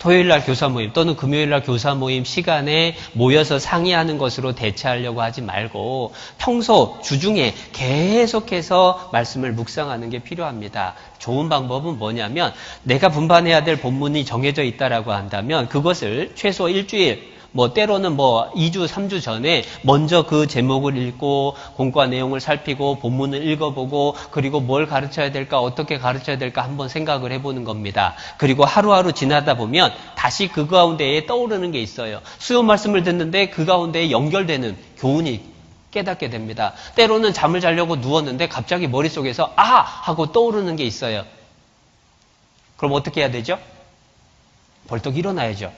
토요일날 교사 모임 또는 금요일날 교사 모임 시간에 모여서 상의하는 것으로 대체하려고 하지 말고 평소 주중에 계속해서 말씀을 묵상하는 게 필요합니다. 좋은 방법은 뭐냐면 내가 분반해야 될 본문이 정해져 있다라고 한다면 그것을 최소 일주일 때로는 2주, 3주 전에 먼저 그 제목을 읽고 공과 내용을 살피고 본문을 읽어보고 그리고 뭘 가르쳐야 될까, 어떻게 가르쳐야 될까 한번 생각을 해보는 겁니다. 그리고 하루하루 지나다 보면 다시 그 가운데에 떠오르는 게 있어요. 수요 말씀을 듣는데 그 가운데에 연결되는 교훈이 깨닫게 됩니다. 때로는 잠을 자려고 누웠는데 갑자기 머릿속에서 아하! 하고 떠오르는 게 있어요. 그럼 어떻게 해야 되죠? 벌떡 일어나야죠.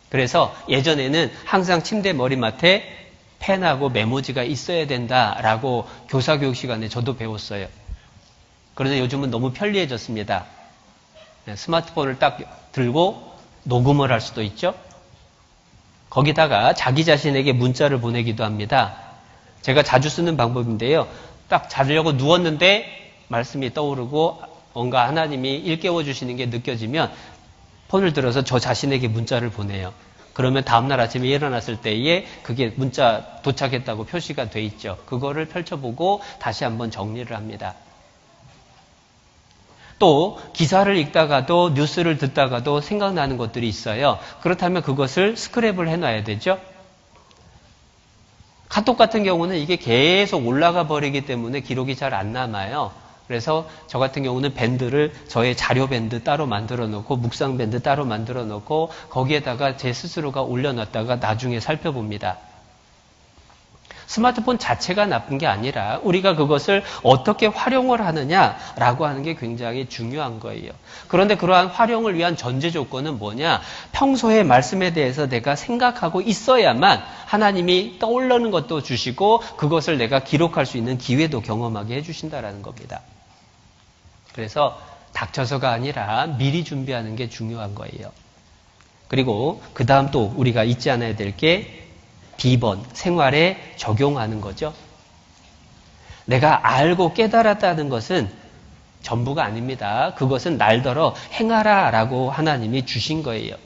그래서 예전에는 항상 침대 머리맡에 펜하고 메모지가 있어야 된다라고 교사교육 시간에 저도 배웠어요. 그런데 요즘은 너무 편리해졌습니다. 스마트폰을 딱 들고 녹음을 할 수도 있죠. 거기다가 자기 자신에게 문자를 보내기도 합니다. 제가 자주 쓰는 방법인데요. 딱 자려고 누웠는데 말씀이 떠오르고 뭔가 하나님이 일깨워 주시는 게 느껴지면 폰을 들어서 저 자신에게 문자를 보내요. 그러면 다음날 아침에 일어났을 때에 그게 문자 도착했다고 표시가 돼 있죠. 그거를 펼쳐보고 다시 한번 정리를 합니다. 또 기사를 읽다가도 뉴스를 듣다가도 생각나는 것들이 있어요. 그렇다면 그것을 스크랩을 해놔야 되죠. 카톡 같은 경우는 이게 계속 올라가 버리기 때문에 기록이 잘 안 남아요. 그래서 저 같은 경우는 밴드를 저의 자료 밴드 따로 만들어 놓고 묵상 밴드 따로 만들어 놓고 거기에다가 제 스스로가 올려놨다가 나중에 살펴봅니다. 스마트폰 자체가 나쁜 게 아니라 우리가 그것을 어떻게 활용을 하느냐라고 하는 게 굉장히 중요한 거예요. 그런데 그러한 활용을 위한 전제 조건은 뭐냐? 평소에 말씀에 대해서 내가 생각하고 있어야만 하나님이 떠오르는 것도 주시고 그것을 내가 기록할 수 있는 기회도 경험하게 해주신다라는 겁니다. 그래서 닥쳐서가 아니라 미리 준비하는 게 중요한 거예요. 그리고 그 다음 또 우리가 잊지 않아야 될 게 B번, 생활에 적용하는 거죠. 내가 알고 깨달았다는 것은 전부가 아닙니다. 그것은 날더러 행하라라고 하나님이 주신 거예요.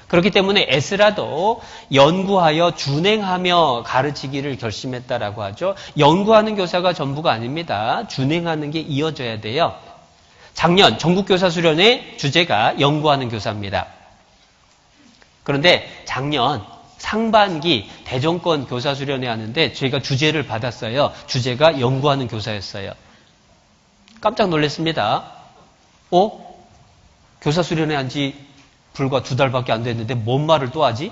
그렇기 때문에 에스라도 연구하여 준행하며 가르치기를 결심했다라고 하죠. 연구하는 교사가 전부가 아닙니다. 준행하는 게 이어져야 돼요. 작년 전국교사수련회 주제가 연구하는 교사입니다. 그런데 작년 상반기 대전권 교사수련회 하는데 저희가 주제를 받았어요. 주제가 연구하는 교사였어요. 깜짝 놀랐습니다. 교사수련회 한 지 불과 2달밖에 안 됐는데 뭔 말을 또 하지?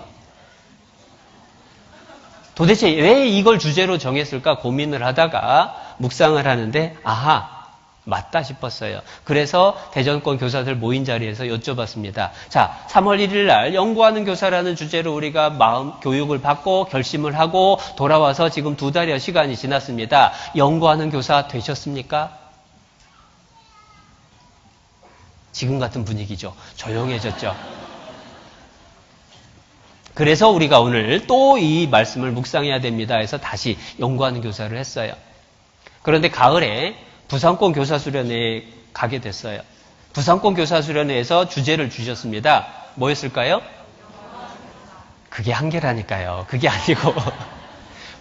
도대체 왜 이걸 주제로 정했을까 고민을 하다가 묵상을 하는데 아하! 맞다 싶었어요. 그래서 대전권 교사들 모인 자리에서 여쭤봤습니다. 자, 3월 1일 날 연구하는 교사라는 주제로 우리가 마음 교육을 받고 결심을 하고 돌아와서 지금 2달여 시간이 지났습니다. 연구하는 교사 되셨습니까? 지금 같은 분위기죠. 조용해졌죠. 그래서 우리가 오늘 또 이 말씀을 묵상해야 됩니다 해서 다시 연구하는 교사를 했어요. 그런데 가을에 부산권 교사수련회에 가게 됐어요. 부산권 교사수련회에서 주제를 주셨습니다. 뭐였을까요? 그게 한계라니까요. 그게 아니고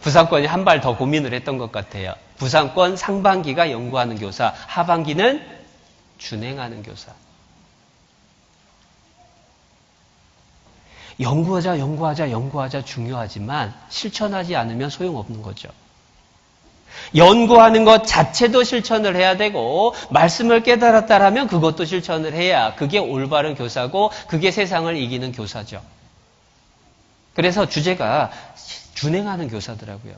부산권이 한 발 더 고민을 했던 것 같아요. 부산권 상반기가 연구하는 교사, 하반기는 준행하는 교사. 연구하자 중요하지만 실천하지 않으면 소용없는 거죠. 연구하는 것 자체도 실천을 해야 되고 말씀을 깨달았다라면 그것도 실천을 해야 그게 올바른 교사고 그게 세상을 이기는 교사죠. 그래서 주제가 준행하는 교사더라고요.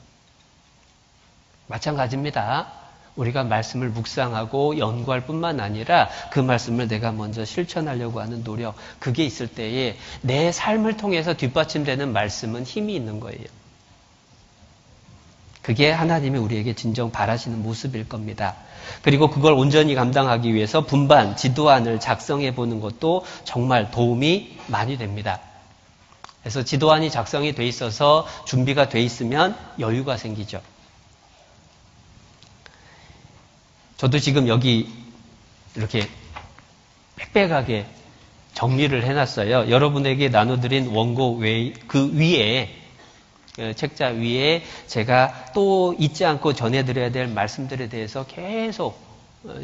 마찬가지입니다. 우리가 말씀을 묵상하고 연구할 뿐만 아니라 그 말씀을 내가 먼저 실천하려고 하는 노력, 그게 있을 때에 내 삶을 통해서 뒷받침되는 말씀은 힘이 있는 거예요. 그게 하나님이 우리에게 진정 바라시는 모습일 겁니다. 그리고 그걸 온전히 감당하기 위해서 분반, 지도안을 작성해 보는 것도 정말 도움이 많이 됩니다. 그래서 지도안이 작성이 돼 있어서 준비가 돼 있으면 여유가 생기죠. 저도 지금 여기 이렇게 빽빽하게 정리를 해놨어요. 여러분에게 나눠드린 원고 그 위에 책자 위에 제가 또 잊지 않고 전해드려야 될 말씀들에 대해서 계속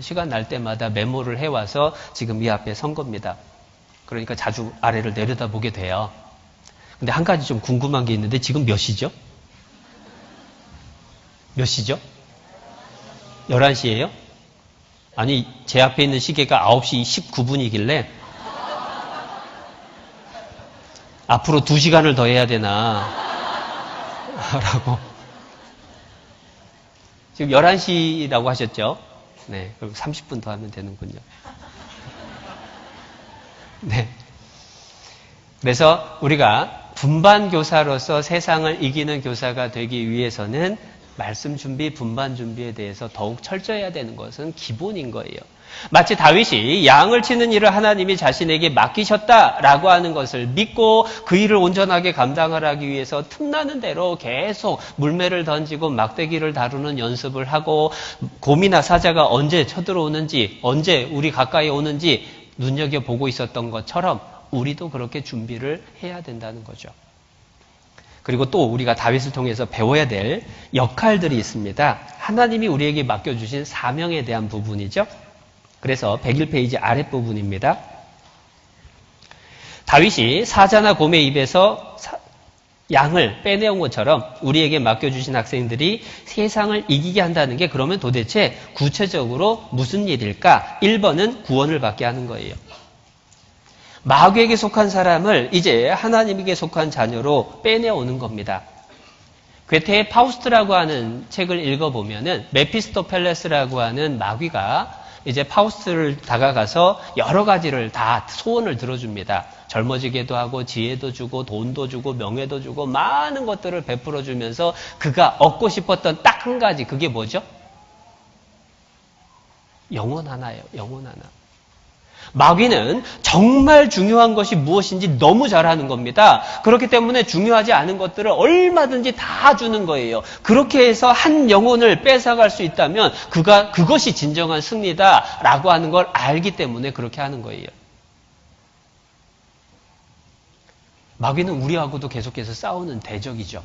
시간 날 때마다 메모를 해와서 지금 이 앞에 선 겁니다. 그러니까 자주 아래를 내려다보게 돼요. 근데 한 가지 좀 궁금한 게 있는데 지금 몇 시죠? 몇 시죠? 11시예요? 아니 제 앞에 있는 시계가 9시 19분이길래 앞으로 2시간을 더 해야 되나 라고. 지금 11시라고 하셨죠? 네, 그럼 30분 더 하면 되는군요. 네. 그래서 우리가 분반 교사로서 세상을 이기는 교사가 되기 위해서는 말씀 준비, 분반 준비에 대해서 더욱 철저해야 되는 것은 기본인 거예요. 마치 다윗이 양을 치는 일을 하나님이 자신에게 맡기셨다라고 하는 것을 믿고 그 일을 온전하게 감당을 하기 위해서 틈나는 대로 계속 물매를 던지고 막대기를 다루는 연습을 하고 곰이나 사자가 언제 쳐들어오는지, 언제 우리 가까이 오는지 눈여겨보고 있었던 것처럼 우리도 그렇게 준비를 해야 된다는 거죠. 그리고 또 우리가 다윗을 통해서 배워야 될 역할들이 있습니다. 하나님이 우리에게 맡겨주신 사명에 대한 부분이죠. 그래서 101페이지 아랫부분입니다. 다윗이 사자나 곰의 입에서 양을 빼내온 것처럼 우리에게 맡겨주신 학생들이 세상을 이기게 한다는 게 그러면 도대체 구체적으로 무슨 일일까? 1번은 구원을 받게 하는 거예요. 마귀에게 속한 사람을 이제 하나님에게 속한 자녀로 빼내오는 겁니다. 괴테의 파우스트라고 하는 책을 읽어보면은 메피스토펠레스라고 하는 마귀가 이제 파우스트를 다가가서 여러 가지를 다 소원을 들어줍니다. 젊어지게도 하고 지혜도 주고 돈도 주고 명예도 주고 많은 것들을 베풀어 주면서 그가 얻고 싶었던 딱 한 가지, 그게 뭐죠? 영혼 하나예요. 영혼 하나. 마귀는 정말 중요한 것이 무엇인지 너무 잘 아는 겁니다. 그렇기 때문에 중요하지 않은 것들을 얼마든지 다 주는 거예요. 그렇게 해서 한 영혼을 뺏어갈 수 있다면 그것이 진정한 승리다라고 하는 걸 알기 때문에 그렇게 하는 거예요. 마귀는 우리하고도 계속해서 싸우는 대적이죠.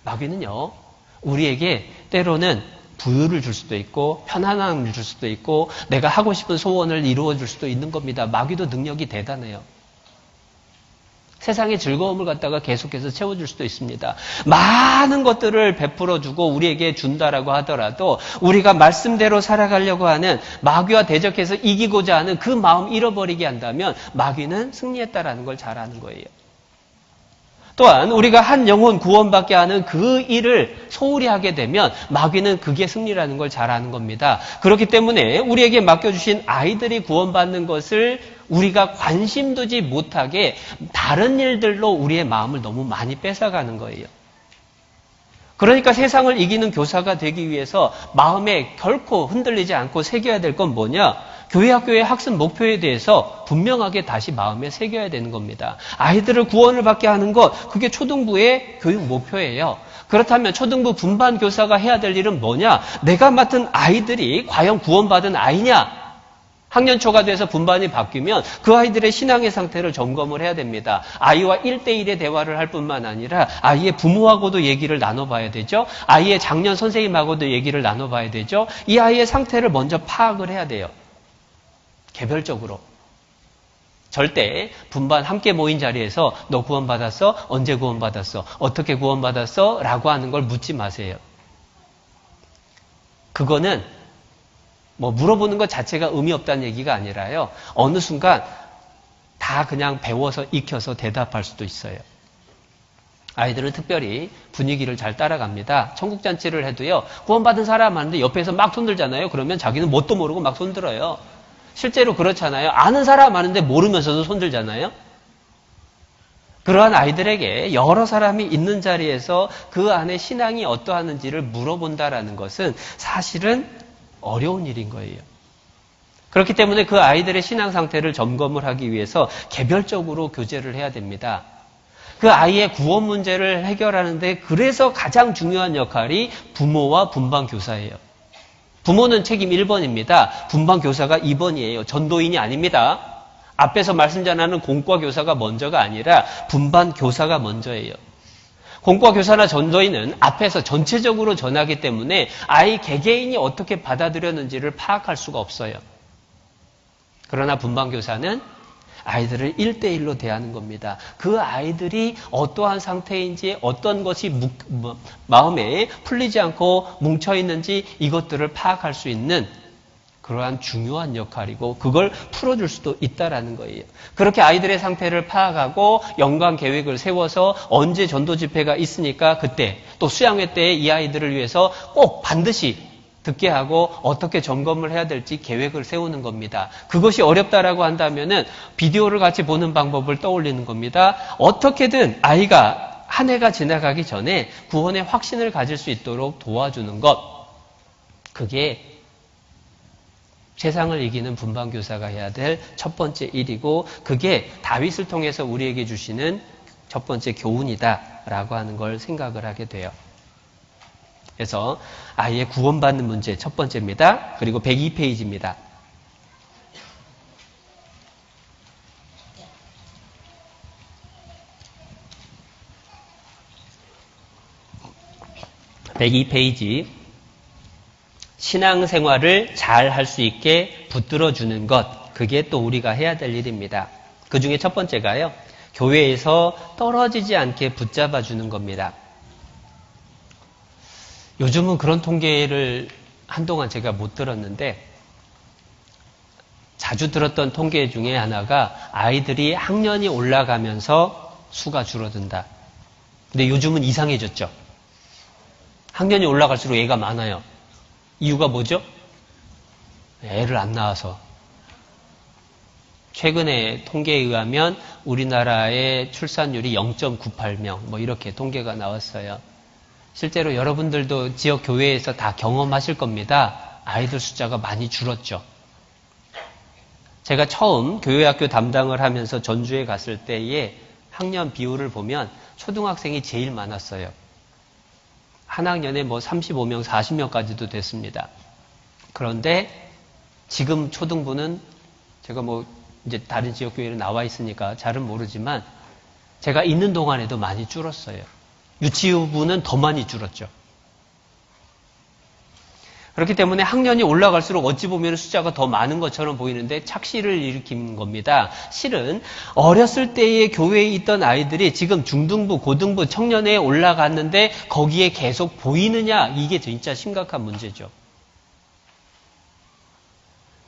마귀는요, 우리에게 때로는 부유를 줄 수도 있고 편안함을 줄 수도 있고 내가 하고 싶은 소원을 이루어 줄 수도 있는 겁니다. 마귀도 능력이 대단해요. 세상의 즐거움을 갖다가 계속해서 채워줄 수도 있습니다. 많은 것들을 베풀어주고 우리에게 준다라고 하더라도 우리가 말씀대로 살아가려고 하는 마귀와 대적해서 이기고자 하는 그 마음 잃어버리게 한다면 마귀는 승리했다라는 걸 잘 아는 거예요. 또한 우리가 한 영혼 구원받게 하는 그 일을 소홀히 하게 되면 마귀는 그게 승리라는 걸 잘 아는 겁니다. 그렇기 때문에 우리에게 맡겨주신 아이들이 구원받는 것을 우리가 관심 두지 못하게 다른 일들로 우리의 마음을 너무 많이 뺏어가는 거예요. 그러니까 세상을 이기는 교사가 되기 위해서 마음에 결코 흔들리지 않고 새겨야 될 건 뭐냐? 교회 학교의 학습 목표에 대해서 분명하게 다시 마음에 새겨야 되는 겁니다. 아이들을 구원을 받게 하는 것, 그게 초등부의 교육 목표예요. 그렇다면 초등부 분반 교사가 해야 될 일은 뭐냐? 내가 맡은 아이들이 과연 구원받은 아이냐? 학년 초가 돼서 분반이 바뀌면 그 아이들의 신앙의 상태를 점검을 해야 됩니다. 아이와 1대1의 대화를 할 뿐만 아니라 아이의 부모하고도 얘기를 나눠봐야 되죠. 아이의 작년 선생님하고도 얘기를 나눠봐야 되죠. 이 아이의 상태를 먼저 파악을 해야 돼요. 개별적으로. 절대 분반 함께 모인 자리에서 너 구원받았어? 언제 구원받았어? 어떻게 구원받았어? 라고 하는 걸 묻지 마세요. 그거는 물어보는 것 자체가 의미 없다는 얘기가 아니라요. 어느 순간 다 그냥 배워서 익혀서 대답할 수도 있어요. 아이들은 특별히 분위기를 잘 따라갑니다. 천국잔치를 해도요. 구원받은 사람 많은데 옆에서 막 손들잖아요. 그러면 자기는 뭣도 모르고 막 손들어요. 실제로 그렇잖아요. 아는 사람 많은데 모르면서도 손들잖아요. 그러한 아이들에게 여러 사람이 있는 자리에서 그 안에 신앙이 어떠하는지를 물어본다라는 것은 사실은 어려운 일인 거예요. 그렇기 때문에 그 아이들의 신앙 상태를 점검을 하기 위해서 개별적으로 교제를 해야 됩니다. 그 아이의 구원 문제를 해결하는데 그래서 가장 중요한 역할이 부모와 분반 교사예요. 부모는 책임 1번입니다. 분반 교사가 2번이에요. 전도인이 아닙니다. 앞에서 말씀 전하는 공과 교사가 먼저가 아니라 분반 교사가 먼저예요. 공과 교사나 전도인은 앞에서 전체적으로 전하기 때문에 아이 개개인이 어떻게 받아들였는지를 파악할 수가 없어요. 그러나 분반 교사는 아이들을 1대1로 대하는 겁니다. 그 아이들이 어떠한 상태인지 어떤 것이 마음에 풀리지 않고 뭉쳐있는지 이것들을 파악할 수 있는 그러한 중요한 역할이고 그걸 풀어줄 수도 있다라는 거예요. 그렇게 아이들의 상태를 파악하고 연간 계획을 세워서 언제 전도 집회가 있으니까 그때 또 수양회 때 이 아이들을 위해서 꼭 반드시 듣게 하고 어떻게 점검을 해야 될지 계획을 세우는 겁니다. 그것이 어렵다라고 한다면은 비디오를 같이 보는 방법을 떠올리는 겁니다. 어떻게든 아이가 한 해가 지나가기 전에 구원의 확신을 가질 수 있도록 도와주는 것. 그게 세상을 이기는 분반교사가 해야 될 첫 번째 일이고 그게 다윗을 통해서 우리에게 주시는 첫 번째 교훈이다라고 하는 걸 생각을 하게 돼요. 그래서 아이의 구원받는 문제 첫 번째입니다. 그리고 102페이지입니다. (102페이지) 신앙생활을 잘 할 수 있게 붙들어주는 것, 그게 또 우리가 해야 될 일입니다. 그 중에 첫 번째가요, 교회에서 떨어지지 않게 붙잡아주는 겁니다. 요즘은 그런 통계를 한동안 제가 못 들었는데 자주 들었던 통계 중에 하나가 아이들이 학년이 올라가면서 수가 줄어든다. 근데 요즘은 이상해졌죠. 학년이 올라갈수록 애가 많아요. 이유가 뭐죠? 애를 안 낳아서. 최근에 통계에 의하면 우리나라의 출산율이 0.98명 뭐 이렇게 통계가 나왔어요. 실제로 여러분들도 지역 교회에서 다 경험하실 겁니다. 아이들 숫자가 많이 줄었죠. 제가 처음 교회학교 담당을 하면서 전주에 갔을 때의 학년 비율을 보면 초등학생이 제일 많았어요. 한 학년에 뭐 35명, 40명까지도 됐습니다. 그런데 지금 초등부는 제가 뭐 이제 다른 지역 교회로 나와 있으니까 잘은 모르지만 제가 있는 동안에도 많이 줄었어요. 유치부는 더 많이 줄었죠. 그렇기 때문에 학년이 올라갈수록 어찌 보면 숫자가 더 많은 것처럼 보이는데 착시를 일으키는 겁니다. 실은 어렸을 때의 교회에 있던 아이들이 지금 중등부, 고등부, 청년회에 올라갔는데 거기에 계속 보이느냐, 이게 진짜 심각한 문제죠.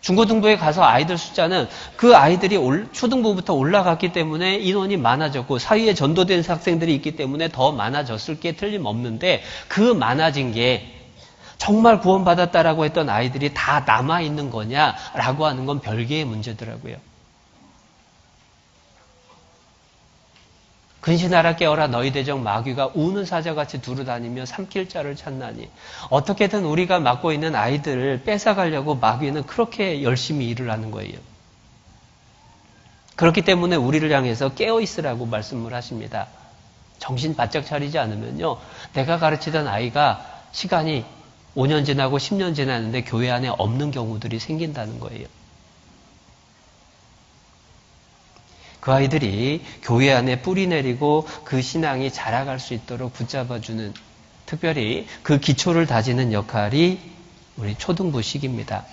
중고등부에 가서 아이들 숫자는 그 아이들이 초등부부터 올라갔기 때문에 인원이 많아졌고 사이에 전도된 학생들이 있기 때문에 더 많아졌을 게 틀림없는데 그 많아진 게 정말 구원받았다라고 했던 아이들이 다 남아있는 거냐라고 하는 건 별개의 문제더라고요. 근신하라 깨어라 너희 대적 마귀가 우는 사자같이 두루다니며 삼킬 자를 찾나니. 어떻게든 우리가 맡고 있는 아이들을 뺏어가려고 마귀는 그렇게 열심히 일을 하는 거예요. 그렇기 때문에 우리를 향해서 깨어있으라고 말씀을 하십니다. 정신 바짝 차리지 않으면요, 내가 가르치던 아이가 시간이 5년 지나고 10년 지났는데 교회 안에 없는 경우들이 생긴다는 거예요. 그 아이들이 교회 안에 뿌리 내리고 그 신앙이 자라갈 수 있도록 붙잡아주는, 특별히 그 기초를 다지는 역할이 우리 초등부 시기입니다.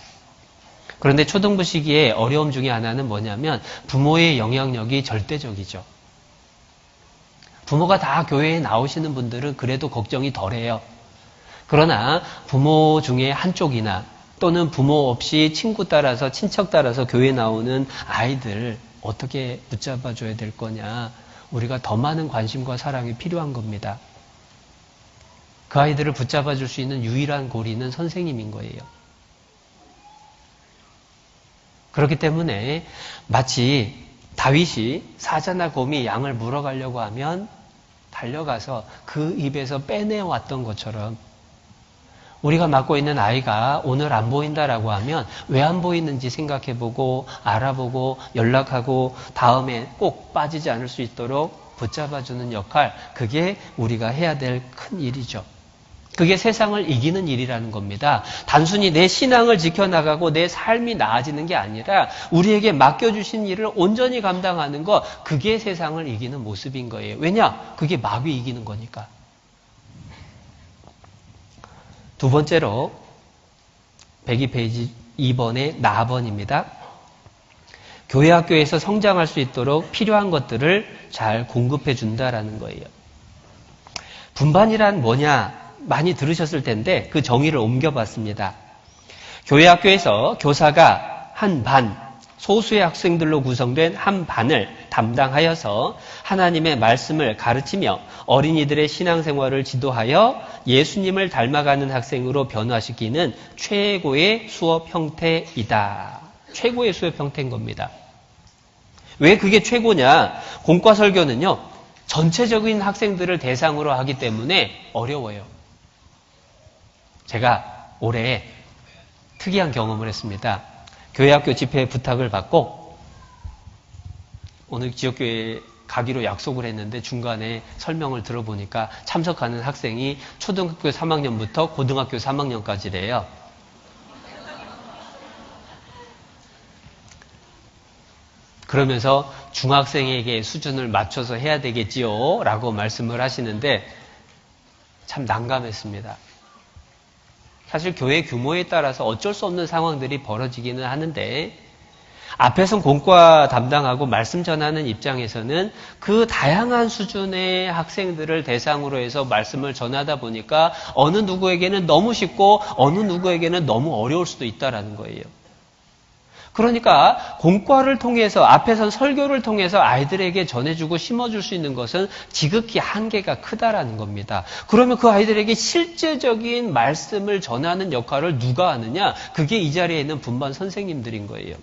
그런데 초등부 시기의 어려움 중에 하나는 뭐냐면 부모의 영향력이 절대적이죠. 부모가 다 교회에 나오시는 분들은 그래도 걱정이 덜해요. 그러나 부모 중에 한쪽이나 또는 부모 없이 친구 따라서 친척 따라서 교회에 나오는 아이들 어떻게 붙잡아줘야 될 거냐. 우리가 더 많은 관심과 사랑이 필요한 겁니다. 그 아이들을 붙잡아줄 수 있는 유일한 고리는 선생님인 거예요. 그렇기 때문에 마치 다윗이 사자나 곰이 양을 물어가려고 하면 달려가서 그 입에서 빼내왔던 것처럼 우리가 맡고 있는 아이가 오늘 안 보인다라고 하면 왜 안 보이는지 생각해보고 알아보고 연락하고 다음에 꼭 빠지지 않을 수 있도록 붙잡아주는 역할, 그게 우리가 해야 될 큰 일이죠. 그게 세상을 이기는 일이라는 겁니다. 단순히 내 신앙을 지켜나가고 내 삶이 나아지는 게 아니라 우리에게 맡겨주신 일을 온전히 감당하는 것, 그게 세상을 이기는 모습인 거예요. 왜냐? 그게 마귀 이기는 거니까. 두 번째로 102페이지 2번의 나번입니다. 교회 학교에서 성장할 수 있도록 필요한 것들을 잘 공급해 준다라는 거예요. 분반이란 뭐냐? 많이 들으셨을 텐데 그 정의를 옮겨봤습니다. 교회 학교에서 교사가 한 반, 소수의 학생들로 구성된 한 반을 담당하여서 하나님의 말씀을 가르치며 어린이들의 신앙생활을 지도하여 예수님을 닮아가는 학생으로 변화시키는 최고의 수업 형태이다. 최고의 수업 형태인 겁니다. 왜 그게 최고냐? 공과설교는요, 전체적인 학생들을 대상으로 하기 때문에 어려워요. 제가 올해 특이한 경험을 했습니다. 교회학교 집회 부탁을 받고 오늘 지역교회에 가기로 약속을 했는데 중간에 설명을 들어보니까 참석하는 학생이 초등학교 3학년부터 고등학교 3학년까지래요. 그러면서 중학생에게 수준을 맞춰서 해야 되겠지요 라고 말씀을 하시는데 참 난감했습니다. 사실 교회 규모에 따라서 어쩔 수 없는 상황들이 벌어지기는 하는데 앞에선 공과 담당하고 말씀 전하는 입장에서는 그 다양한 수준의 학생들을 대상으로 해서 말씀을 전하다 보니까 어느 누구에게는 너무 쉽고 어느 누구에게는 너무 어려울 수도 있다라는 거예요. 그러니까 공과를 통해서 앞에선 설교를 통해서 아이들에게 전해주고 심어줄 수 있는 것은 지극히 한계가 크다라는 겁니다. 그러면 그 아이들에게 실제적인 말씀을 전하는 역할을 누가 하느냐? 그게 이 자리에 있는 분반 선생님들인 거예요.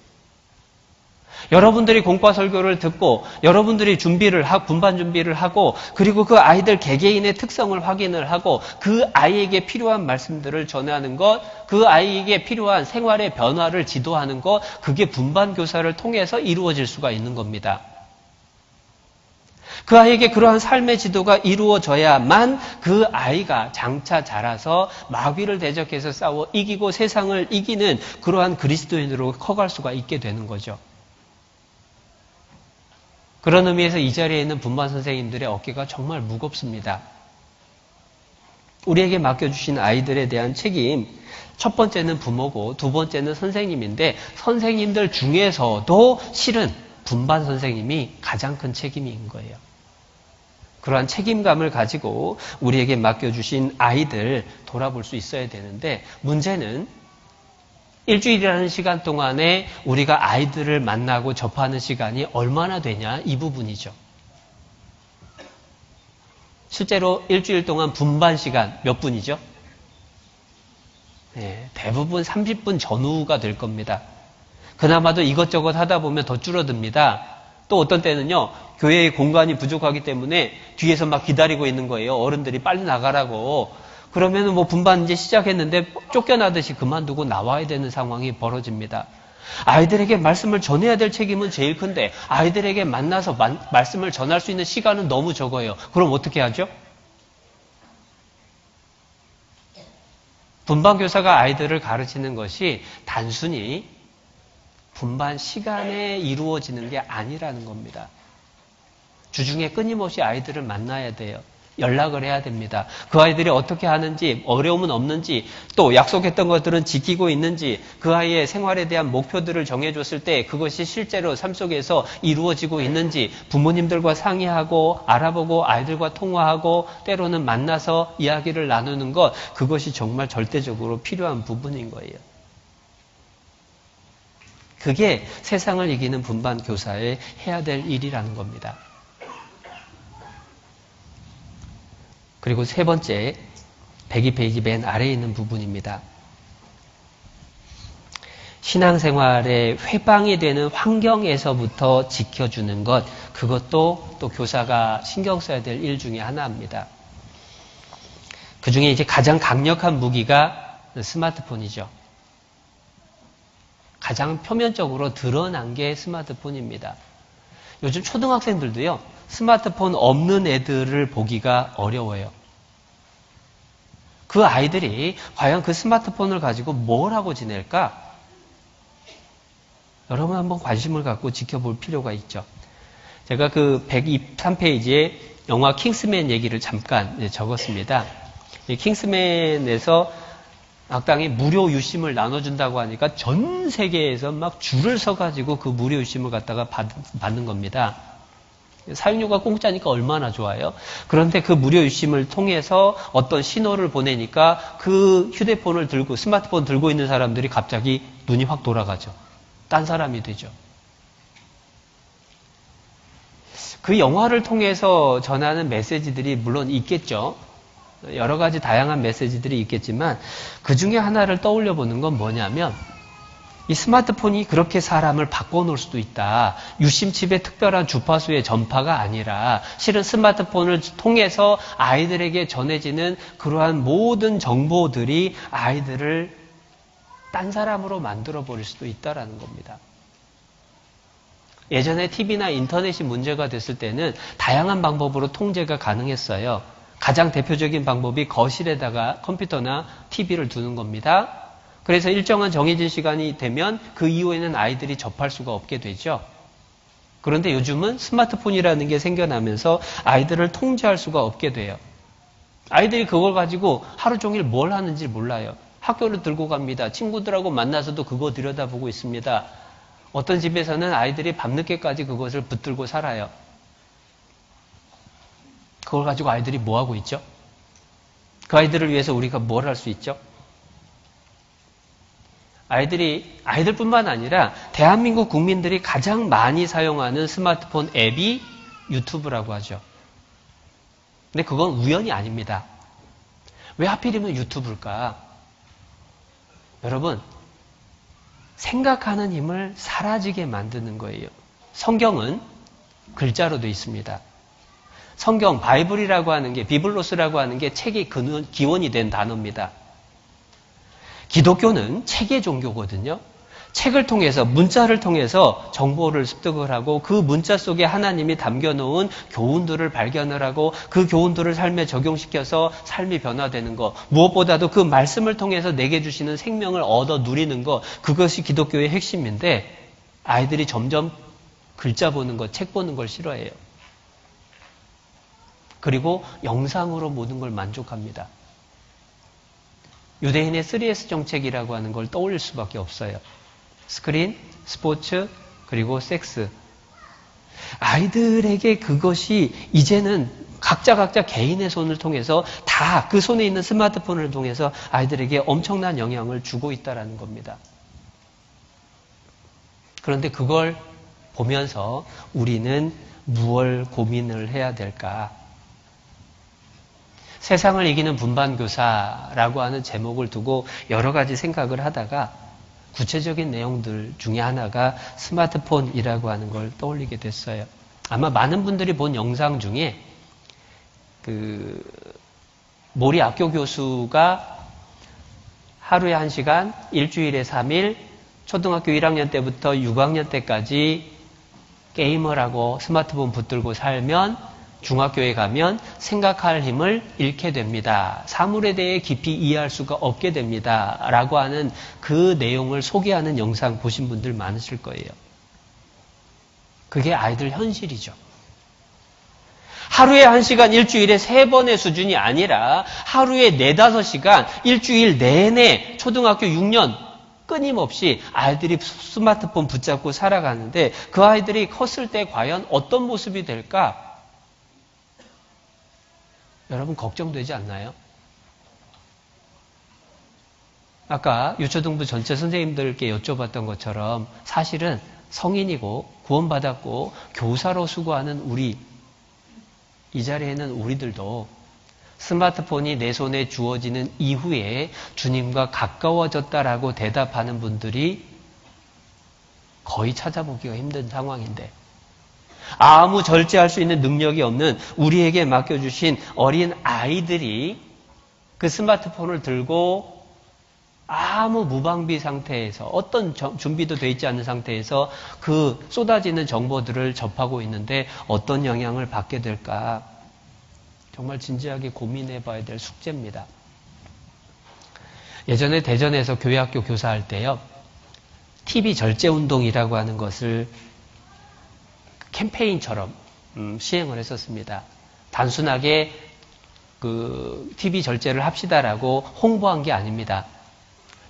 여러분들이 공과 설교를 듣고 여러분들이 분반 준비를 하고 그리고 그 아이들 개개인의 특성을 확인을 하고 그 아이에게 필요한 말씀들을 전하는 것, 그 아이에게 필요한 생활의 변화를 지도하는 것, 그게 분반 교사를 통해서 이루어질 수가 있는 겁니다. 그 아이에게 그러한 삶의 지도가 이루어져야만 그 아이가 장차 자라서 마귀를 대적해서 싸워 이기고 세상을 이기는 그러한 그리스도인으로 커갈 수가 있게 되는 거죠. 그런 의미에서 이 자리에 있는 분반 선생님들의 어깨가 정말 무겁습니다. 우리에게 맡겨주신 아이들에 대한 책임, 첫 번째는 부모고 두 번째는 선생님인데 선생님들 중에서도 실은 분반 선생님이 가장 큰 책임인 거예요. 그러한 책임감을 가지고 우리에게 맡겨주신 아이들 돌아볼 수 있어야 되는데 문제는 일주일이라는 시간 동안에 우리가 아이들을 만나고 접하는 시간이 얼마나 되냐 이 부분이죠. 실제로 일주일 동안 분반 시간 몇 분이죠? 네, 대부분 30분 전후가 될 겁니다. 그나마도 이것저것 하다 보면 더 줄어듭니다. 또 어떤 때는요, 교회의 공간이 부족하기 때문에 뒤에서 막 기다리고 있는 거예요. 어른들이 빨리 나가라고. 그러면 분반 이제 시작했는데 쫓겨나듯이 그만두고 나와야 되는 상황이 벌어집니다. 아이들에게 말씀을 전해야 될 책임은 제일 큰데 아이들에게 만나서 말씀을 전할 수 있는 시간은 너무 적어요. 그럼 어떻게 하죠? 분반 교사가 아이들을 가르치는 것이 단순히 분반 시간에 이루어지는 게 아니라는 겁니다. 주중에 끊임없이 아이들을 만나야 돼요. 연락을 해야 됩니다. 그 아이들이 어떻게 하는지, 어려움은 없는지, 또 약속했던 것들은 지키고 있는지, 그 아이의 생활에 대한 목표들을 정해줬을 때 그것이 실제로 삶 속에서 이루어지고 있는지 부모님들과 상의하고 알아보고 아이들과 통화하고 때로는 만나서 이야기를 나누는 것, 그것이 정말 절대적으로 필요한 부분인 거예요. 그게 세상을 이기는 분반 교사의 해야 될 일이라는 겁니다. 그리고 세 번째, 102페이지 맨 아래에 있는 부분입니다. 신앙생활에 회방이 되는 환경에서부터 지켜주는 것, 그것도 또 교사가 신경 써야 될 일 중에 하나입니다. 그 중에 이제 가장 강력한 무기가 스마트폰이죠. 가장 표면적으로 드러난 게 스마트폰입니다. 요즘 초등학생들도요, 스마트폰 없는 애들을 보기가 어려워요. 그 아이들이 과연 그 스마트폰을 가지고 뭘 하고 지낼까? 여러분 한번 관심을 갖고 지켜볼 필요가 있죠. 제가 그 123페이지에 영화 킹스맨 얘기를 잠깐 적었습니다. 이 킹스맨에서 악당이 무료 유심을 나눠준다고 하니까 전 세계에서 막 줄을 서가지고 그 무료 유심을 갖다가 받는 겁니다. 사용료가 공짜니까 얼마나 좋아요. 그런데 그 무료 유심을 통해서 어떤 신호를 보내니까 그 휴대폰을 들고 스마트폰 들고 있는 사람들이 갑자기 눈이 확 돌아가죠. 딴 사람이 되죠. 그 영화를 통해서 전하는 메시지들이 물론 있겠죠. 여러 가지 다양한 메시지들이 있겠지만 그 중에 하나를 떠올려 보는 건 뭐냐면 이 스마트폰이 그렇게 사람을 바꿔놓을 수도 있다. 유심칩의 특별한 주파수의 전파가 아니라 실은 스마트폰을 통해서 아이들에게 전해지는 그러한 모든 정보들이 아이들을 딴 사람으로 만들어버릴 수도 있다라는 겁니다. 예전에 TV나 인터넷이 문제가 됐을 때는 다양한 방법으로 통제가 가능했어요. 가장 대표적인 방법이 거실에다가 컴퓨터나 TV를 두는 겁니다. 그래서 일정한 정해진 시간이 되면 그 이후에는 아이들이 접할 수가 없게 되죠. 그런데 요즘은 스마트폰이라는 게 생겨나면서 아이들을 통제할 수가 없게 돼요. 아이들이 그걸 가지고 하루 종일 뭘 하는지 몰라요. 학교를 들고 갑니다. 친구들하고 만나서도 그거 들여다보고 있습니다. 어떤 집에서는 아이들이 밤늦게까지 그것을 붙들고 살아요. 그걸 가지고 아이들이 뭐 하고 있죠? 그 아이들을 위해서 우리가 뭘 할 수 있죠? 아이들뿐만 아니라 대한민국 국민들이 가장 많이 사용하는 스마트폰 앱이 유튜브라고 하죠. 근데 그건 우연이 아닙니다. 왜 하필이면 유튜브일까? 여러분, 생각하는 힘을 사라지게 만드는 거예요. 성경은 글자로 되어 있습니다. 성경, 바이블이라고 하는 게, 비블로스라고 하는 게 책의 기원이 된 단어입니다. 기독교는 책의 종교거든요. 책을 통해서, 문자를 통해서 정보를 습득을 하고 그 문자 속에 하나님이 담겨놓은 교훈들을 발견을 하고 그 교훈들을 삶에 적용시켜서 삶이 변화되는 것, 무엇보다도 그 말씀을 통해서 내게 주시는 생명을 얻어 누리는 것, 그것이 기독교의 핵심인데 아이들이 점점 글자 보는 것, 책 보는 걸 싫어해요. 그리고 영상으로 모든 걸 만족합니다. 유대인의 3S 정책이라고 하는 걸 떠올릴 수밖에 없어요. 스크린, 스포츠, 그리고 섹스. 아이들에게 그것이 이제는 각자 개인의 손을 통해서 다 그 손에 있는 스마트폰을 통해서 아이들에게 엄청난 영향을 주고 있다는 겁니다. 그런데 그걸 보면서 우리는 무엇을 고민을 해야 될까? 세상을 이기는 분반교사라고 하는 제목을 두고 여러 가지 생각을 하다가 구체적인 내용들 중에 하나가 스마트폰이라고 하는 걸 떠올리게 됐어요. 아마 많은 분들이 본 영상 중에 모리 학교 교수가 하루에 1시간, 일주일에 3일, 초등학교 1학년 때부터 6학년 때까지 게임을 하고 스마트폰 붙들고 살면 중학교에 가면 생각할 힘을 잃게 됩니다. 사물에 대해 깊이 이해할 수가 없게 됩니다. 라고 하는 그 내용을 소개하는 영상 보신 분들 많으실 거예요. 그게 아이들 현실이죠. 하루에 1시간, 일주일에 3번의 수준이 아니라 하루에 4, 5시간, 일주일 내내 초등학교 6년 끊임없이 아이들이 스마트폰 붙잡고 살아가는데 그 아이들이 컸을 때 과연 어떤 모습이 될까? 여러분 걱정되지 않나요? 아까 유초등부 전체 선생님들께 여쭤봤던 것처럼 사실은 성인이고 구원받았고 교사로 수고하는 우리, 이 자리에 있는 우리들도 스마트폰이 내 손에 주어지는 이후에 주님과 가까워졌다라고 대답하는 분들이 거의 찾아보기가 힘든 상황인데 아무 절제할 수 있는 능력이 없는 우리에게 맡겨주신 어린 아이들이 그 스마트폰을 들고 아무 무방비 상태에서 어떤 준비도 되어 있지 않은 상태에서 그 쏟아지는 정보들을 접하고 있는데 어떤 영향을 받게 될까 정말 진지하게 고민해 봐야 될 숙제입니다. 예전에 대전에서 교회학교 교사할 때요. TV 절제운동이라고 하는 것을 캠페인처럼 시행을 했었습니다. 단순하게 TV 절제를 합시다라고 홍보한 게 아닙니다.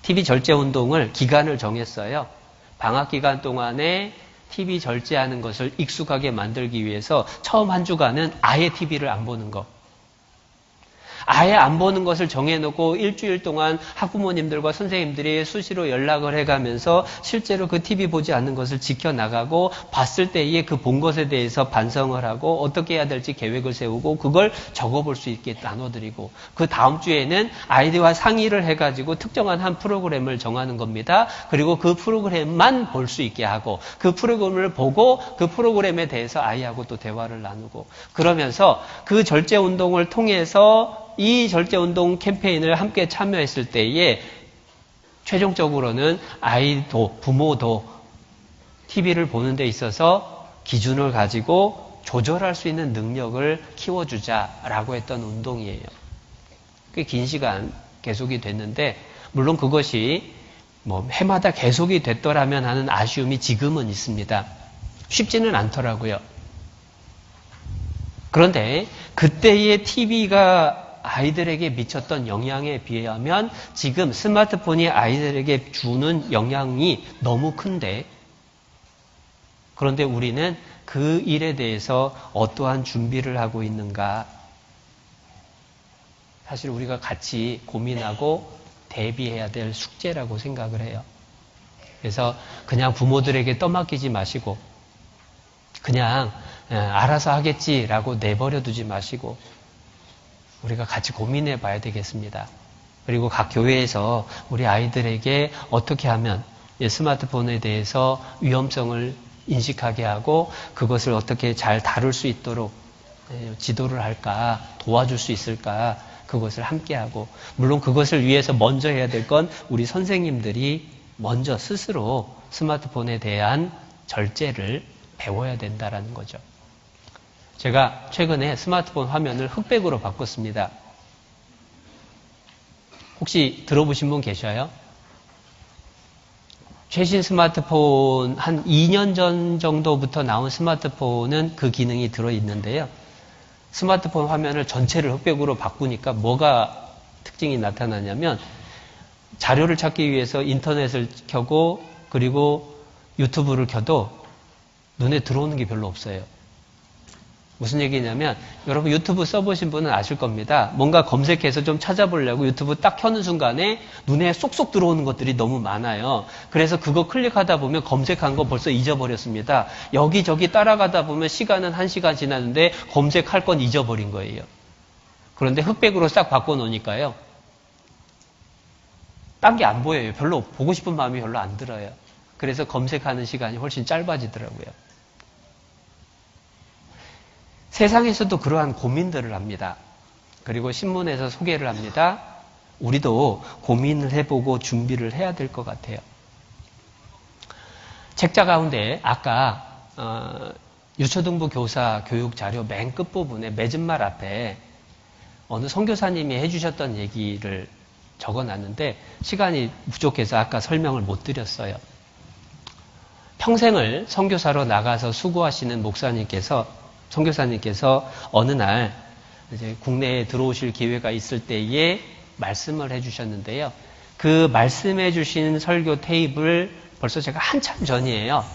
TV 절제운동을 기간을 정했어요. 방학 기간 동안에 TV 절제하는 것을 익숙하게 만들기 위해서 처음 한 주간은 아예 TV를 안 보는 거. 아예 안 보는 것을 정해놓고 일주일 동안 학부모님들과 선생님들이 수시로 연락을 해가면서 실제로 그 TV 보지 않는 것을 지켜나가고 봤을 때에 그 본 것에 대해서 반성을 하고 어떻게 해야 될지 계획을 세우고 그걸 적어볼 수 있게 나눠드리고 그 다음 주에는 아이들과 상의를 해가지고 특정한 한 프로그램을 정하는 겁니다. 그리고 그 프로그램만 볼 수 있게 하고 그 프로그램을 보고 그 프로그램에 대해서 아이하고 또 대화를 나누고 그러면서 그 절제운동을 통해서 이 절제운동 캠페인을 함께 참여했을 때에 최종적으로는 아이도 부모도 TV를 보는 데 있어서 기준을 가지고 조절할 수 있는 능력을 키워주자라고 했던 운동이에요. 꽤 긴 시간 계속이 됐는데 물론 그것이 해마다 계속이 됐더라면 하는 아쉬움이 지금은 있습니다. 쉽지는 않더라고요. 그런데 그때의 TV가 아이들에게 미쳤던 영향에 비하면 지금 스마트폰이 아이들에게 주는 영향이 너무 큰데 그런데 우리는 그 일에 대해서 어떠한 준비를 하고 있는가? 사실 우리가 같이 고민하고 대비해야 될 숙제라고 생각을 해요. 그래서 그냥 부모들에게 떠맡기지 마시고 그냥 알아서 하겠지라고 내버려 두지 마시고 우리가 같이 고민해 봐야 되겠습니다. 그리고 각 교회에서 우리 아이들에게 어떻게 하면 스마트폰에 대해서 위험성을 인식하게 하고 그것을 어떻게 잘 다룰 수 있도록 지도를 할까, 도와줄 수 있을까, 그것을 함께하고 물론 그것을 위해서 먼저 해야 될 건 우리 선생님들이 먼저 스스로 스마트폰에 대한 절제를 배워야 된다라는 거죠. 제가 최근에 스마트폰 화면을 흑백으로 바꿨습니다. 혹시 들어보신 분 계셔요? 최신 스마트폰 한 2년 전 정도부터 나온 스마트폰은 그 기능이 들어있는데요. 스마트폰 화면을 전체를 흑백으로 바꾸니까 뭐가 특징이 나타나냐면 자료를 찾기 위해서 인터넷을 켜고 그리고 유튜브를 켜도 눈에 들어오는 게 별로 없어요. 무슨 얘기냐면 여러분 유튜브 써보신 분은 아실 겁니다. 뭔가 검색해서 좀 찾아보려고 유튜브 딱 켜는 순간에 눈에 쏙쏙 들어오는 것들이 너무 많아요. 그래서 그거 클릭하다 보면 검색한 거 벌써 잊어버렸습니다. 여기저기 따라가다 보면 시간은 1시간 지났는데 검색할 건 잊어버린 거예요. 그런데 흑백으로 싹 바꿔놓으니까요. 딴 게 안 보여요. 별로 보고 싶은 마음이 별로 안 들어요. 그래서 검색하는 시간이 훨씬 짧아지더라고요. 세상에서도 그러한 고민들을 합니다. 그리고 신문에서 소개를 합니다. 우리도 고민을 해보고 준비를 해야 될 것 같아요. 책자 가운데 아까 유초등부 교사 교육 자료 맨 끝부분에 맺은말 앞에 어느 선교사님이 해주셨던 얘기를 적어놨는데 시간이 부족해서 아까 설명을 못 드렸어요. 평생을 선교사로 나가서 수고하시는 선교사님께서 어느 날 이제 국내에 들어오실 기회가 있을 때에 말씀을 해주셨는데요. 그 말씀해 주신 설교 테이프를 벌써 제가 한참 전이에요.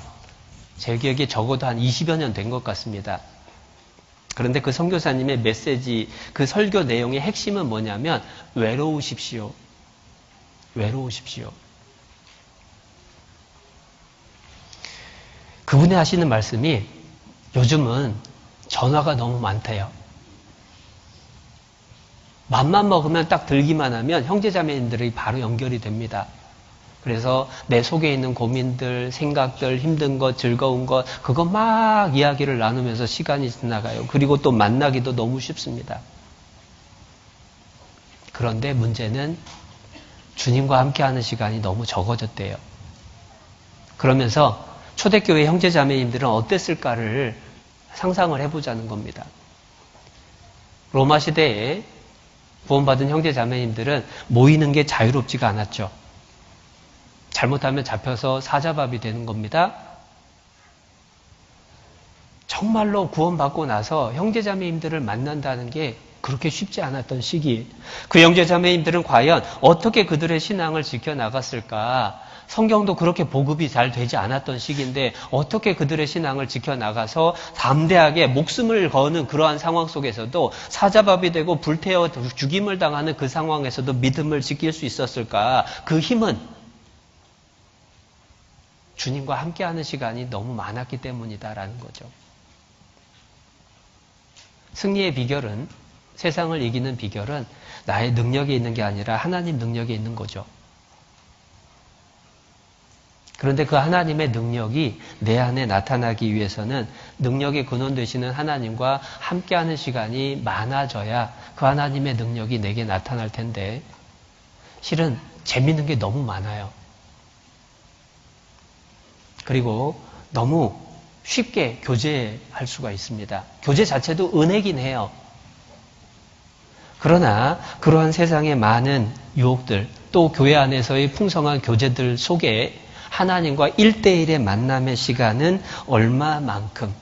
제 기억에 적어도 한 20여 년 된 것 같습니다. 그런데 그 선교사님의 메시지, 그 설교 내용의 핵심은 뭐냐면 외로우십시오. 외로우십시오. 그분이 하시는 말씀이 요즘은 전화가 너무 많대요. 맘만 먹으면 딱 들기만 하면 형제자매님들이 바로 연결이 됩니다. 그래서 내 속에 있는 고민들, 생각들, 힘든 것, 즐거운 것 그거 막 이야기를 나누면서 시간이 지나가요. 그리고 또 만나기도 너무 쉽습니다. 그런데 문제는 주님과 함께하는 시간이 너무 적어졌대요. 그러면서 초대교회 형제자매님들은 어땠을까를 상상을 해보자는 겁니다. 로마 시대에 구원받은 형제 자매님들은 모이는 게 자유롭지가 않았죠. 잘못하면 잡혀서 사자밥이 되는 겁니다. 정말로 구원받고 나서 형제 자매님들을 만난다는 게 그렇게 쉽지 않았던 시기. 그 형제 자매님들은 과연 어떻게 그들의 신앙을 지켜나갔을까? 성경도 그렇게 보급이 잘 되지 않았던 시기인데 어떻게 그들의 신앙을 지켜나가서 담대하게 목숨을 거는 그러한 상황 속에서도 사자밥이 되고 불태워 죽임을 당하는 그 상황에서도 믿음을 지킬 수 있었을까? 그 힘은 주님과 함께하는 시간이 너무 많았기 때문이다라는 거죠. 승리의 비결은, 세상을 이기는 비결은 나의 능력에 있는 게 아니라 하나님 능력에 있는 거죠. 그런데 그 하나님의 능력이 내 안에 나타나기 위해서는 능력의 근원 되시는 하나님과 함께하는 시간이 많아져야 그 하나님의 능력이 내게 나타날 텐데 실은 재밌는 게 너무 많아요. 그리고 너무 쉽게 교제할 수가 있습니다. 교제 자체도 은혜긴 해요. 그러나 그러한 세상의 많은 유혹들, 또 교회 안에서의 풍성한 교제들 속에 하나님과 1대1의 만남의 시간은 얼마만큼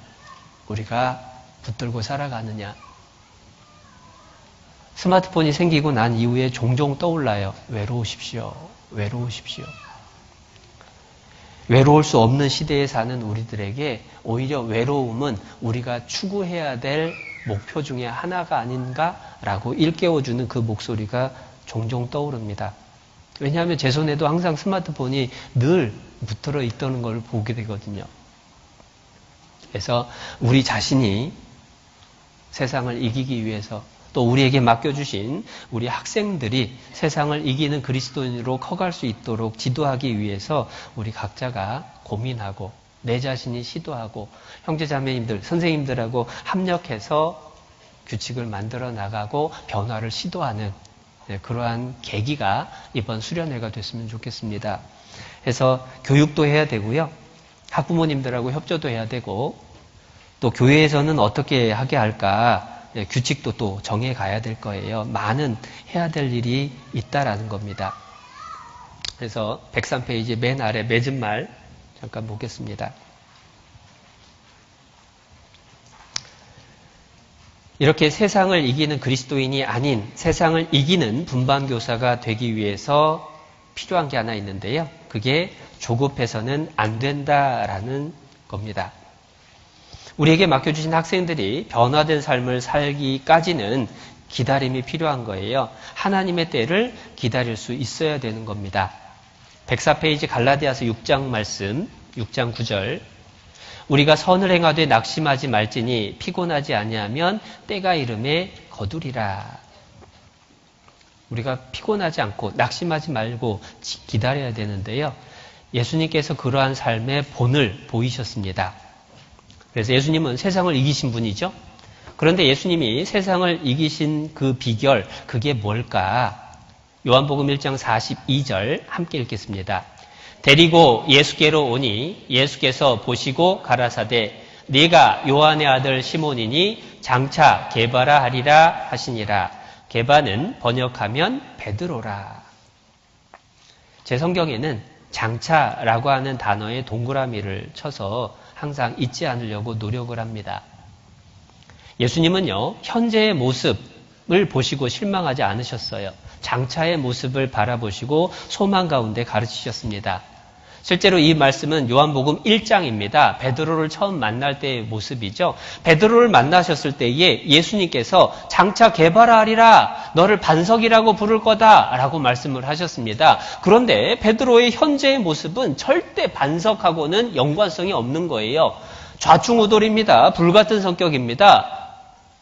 우리가 붙들고 살아가느냐. 스마트폰이 생기고 난 이후에 종종 떠올라요. 외로우십시오. 외로우십시오. 외로울 수 없는 시대에 사는 우리들에게 오히려 외로움은 우리가 추구해야 될 목표 중에 하나가 아닌가라고 일깨워주는 그 목소리가 종종 떠오릅니다. 왜냐하면 제 손에도 항상 스마트폰이 늘 붙들어 있다는 걸 보게 되거든요. 그래서 우리 자신이 세상을 이기기 위해서 또 우리에게 맡겨주신 우리 학생들이 세상을 이기는 그리스도인으로 커갈 수 있도록 지도하기 위해서 우리 각자가 고민하고 내 자신이 시도하고 형제자매님들, 선생님들하고 협력해서 규칙을 만들어 나가고 변화를 시도하는 그러한 계기가 이번 수련회가 됐으면 좋겠습니다. 그래서 교육도 해야 되고요. 학부모님들하고 협조도 해야 되고 또 교회에서는 어떻게 하게 할까 규칙도 또 정해 가야 될 거예요. 많은 해야 될 일이 있다라는 겁니다. 그래서 103페이지 맨 아래 맺은 말 잠깐 보겠습니다. 이렇게 세상을 이기는 그리스도인이 아닌 세상을 이기는 분반교사가 되기 위해서 필요한 게 하나 있는데요. 그게 조급해서는 안 된다라는 겁니다. 우리에게 맡겨주신 학생들이 변화된 삶을 살기까지는 기다림이 필요한 거예요. 하나님의 때를 기다릴 수 있어야 되는 겁니다. 104페이지 갈라디아서 6장 말씀, 6장 9절. 우리가 선을 행하되 낙심하지 말지니 피곤하지 아니하면 때가 이름에 거두리라. 우리가 피곤하지 않고 낙심하지 말고 기다려야 되는데요. 예수님께서 그러한 삶의 본을 보이셨습니다. 그래서 예수님은 세상을 이기신 분이죠. 그런데 예수님이 세상을 이기신 그 비결, 그게 뭘까? 요한복음 1장 42절 함께 읽겠습니다. 데리고 예수께로 오니 예수께서 보시고 가라사대 네가 요한의 아들 시몬이니 장차 게바라 하리라 하시니라. 게바는 번역하면 베드로라. 제 성경에는 장차라고 하는 단어에 동그라미를 쳐서 항상 잊지 않으려고 노력을 합니다. 예수님은요, 현재의 모습을 보시고 실망하지 않으셨어요. 장차의 모습을 바라보시고 소망 가운데 가르치셨습니다. 실제로 이 말씀은 요한복음 1장입니다. 베드로를 처음 만날 때의 모습이죠. 베드로를 만나셨을 때에 예수님께서 장차 게바라하리라 너를 반석이라고 부를 거다라고 말씀을 하셨습니다. 그런데 베드로의 현재의 모습은 절대 반석하고는 연관성이 없는 거예요. 좌충우돌입니다. 불같은 성격입니다.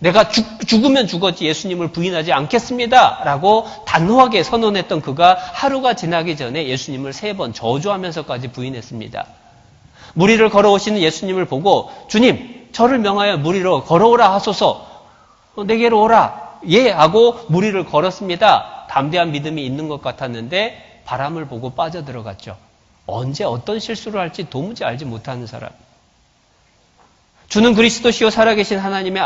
내가 죽으면 죽었지 예수님을 부인하지 않겠습니다. 라고 단호하게 선언했던 그가 하루가 지나기 전에 예수님을 3번 저주하면서까지 부인했습니다. 무리를 걸어오시는 예수님을 보고 주님 저를 명하여 무리로 걸어오라 하소서. 내게로 오라. 예 하고 무리를 걸었습니다. 담대한 믿음이 있는 것 같았는데 바람을 보고 빠져들어갔죠. 언제 어떤 실수를 할지 도무지 알지 못하는 사람. 주는 그리스도시요 살아계신 하나님의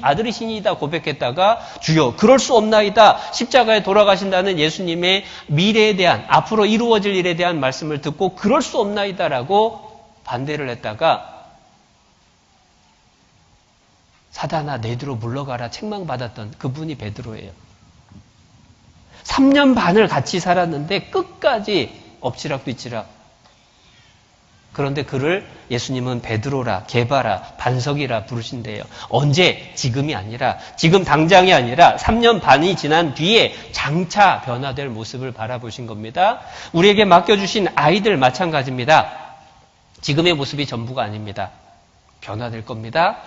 아들이시니이다 고백했다가 주여 그럴 수 없나이다 십자가에 돌아가신다는 예수님의 미래에 대한 앞으로 이루어질 일에 대한 말씀을 듣고 그럴 수 없나이다라고 반대를 했다가 사단아 내 뒤로 물러가라 책망받았던 그분이 베드로예요. 3년 반을 같이 살았는데 끝까지 엎치락뒤치락. 그런데 그를 예수님은 베드로라, 게바라, 반석이라 부르신대요. 언제? 지금이 아니라, 지금 당장이 아니라 3년 반이 지난 뒤에 장차 변화될 모습을 바라보신 겁니다. 우리에게 맡겨주신 아이들 마찬가지입니다. 지금의 모습이 전부가 아닙니다. 변화될 겁니다.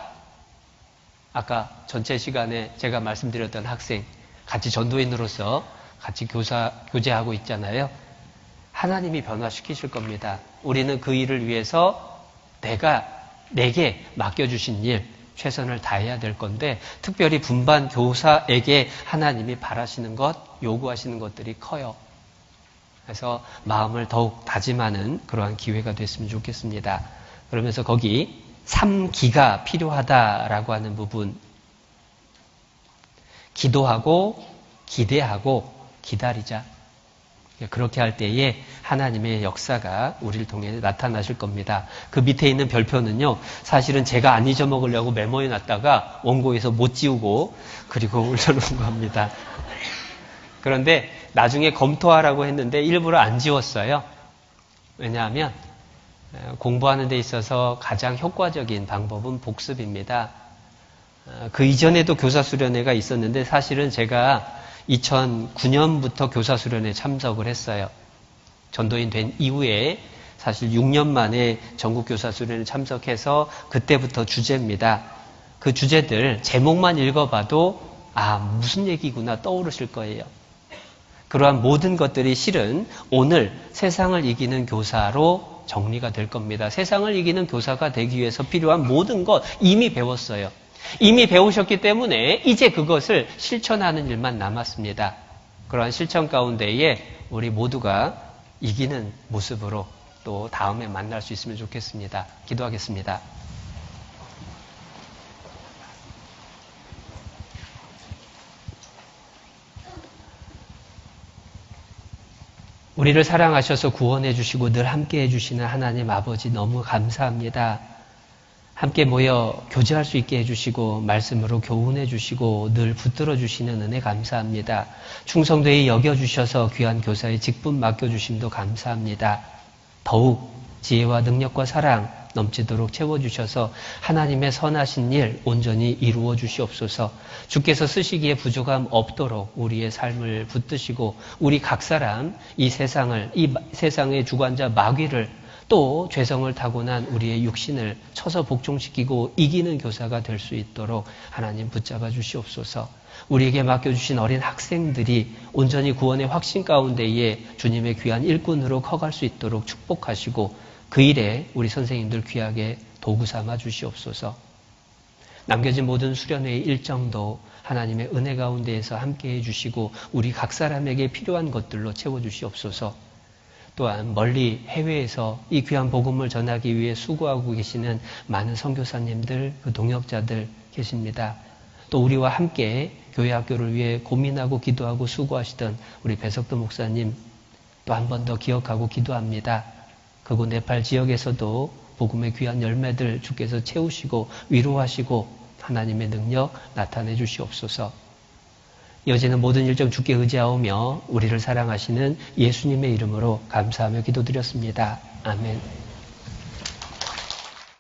아까 전체 시간에 제가 말씀드렸던 학생, 같이 전도인으로서 같이 교제하고 있잖아요. 하나님이 변화시키실 겁니다. 우리는 그 일을 위해서 내게 맡겨주신 일, 최선을 다해야 될 건데, 특별히 분반 교사에게 하나님이 바라시는 것, 요구하시는 것들이 커요. 그래서 마음을 더욱 다짐하는 그러한 기회가 됐으면 좋겠습니다. 그러면서 거기 3기가 필요하다라고 하는 부분, 기도하고, 기대하고, 기다리자. 그렇게 할 때에 하나님의 역사가 우리를 통해 나타나실 겁니다. 그 밑에 있는 별표는요, 사실은 제가 안 잊어먹으려고 메모해 놨다가 원고에서 못 지우고 그리고 올려놓은 겁니다. 그런데 나중에 검토하라고 했는데 일부러 안 지웠어요. 왜냐하면 공부하는 데 있어서 가장 효과적인 방법은 복습입니다. 그 이전에도 교사수련회가 있었는데 사실은 제가 2009년부터 교사수련회에 참석을 했어요. 전도인 된 이후에 사실 6년 만에 전국교사수련회에 참석해서 그때부터 주제입니다. 그 주제들 제목만 읽어봐도 무슨 얘기구나 떠오르실 거예요. 그러한 모든 것들이 실은 오늘 세상을 이기는 교사로 정리가 될 겁니다. 세상을 이기는 교사가 되기 위해서 필요한 모든 것 이미 배웠어요. 이미 배우셨기 때문에 이제 그것을 실천하는 일만 남았습니다. 그러한 실천 가운데에 우리 모두가 이기는 모습으로 또 다음에 만날 수 있으면 좋겠습니다. 기도하겠습니다. 우리를 사랑하셔서 구원해 주시고 늘 함께 해주시는 하나님 아버지 너무 감사합니다. 함께 모여 교제할 수 있게 해주시고 말씀으로 교훈해 주시고 늘 붙들어 주시는 은혜 감사합니다. 충성되이 여겨주셔서 귀한 교사의 직분 맡겨주심도 감사합니다. 더욱 지혜와 능력과 사랑 넘치도록 채워주셔서 하나님의 선하신 일 온전히 이루어 주시옵소서. 주께서 쓰시기에 부족함 없도록 우리의 삶을 붙드시고 우리 각 사람 이 세상의 주관자 마귀를 또 죄성을 타고난 우리의 육신을 쳐서 복종시키고 이기는 교사가 될 수 있도록 하나님 붙잡아 주시옵소서. 우리에게 맡겨주신 어린 학생들이 온전히 구원의 확신 가운데에 주님의 귀한 일꾼으로 커갈 수 있도록 축복하시고 그 일에 우리 선생님들 귀하게 도구 삼아 주시옵소서. 남겨진 모든 수련회의 일정도 하나님의 은혜 가운데에서 함께해 주시고 우리 각 사람에게 필요한 것들로 채워주시옵소서. 또한 멀리 해외에서 이 귀한 복음을 전하기 위해 수고하고 계시는 많은 선교사님들, 그 동역자들 계십니다. 또 우리와 함께 교회 학교를 위해 고민하고 기도하고 수고하시던 우리 배석도 목사님 또 한 번 더 기억하고 기도합니다. 그곳 네팔 지역에서도 복음의 귀한 열매들 주께서 채우시고 위로하시고 하나님의 능력 나타내 주시옵소서. 이어지는 모든 일정 주께 의지하오며 우리를 사랑하시는 예수님의 이름으로 감사하며 기도드렸습니다. 아멘.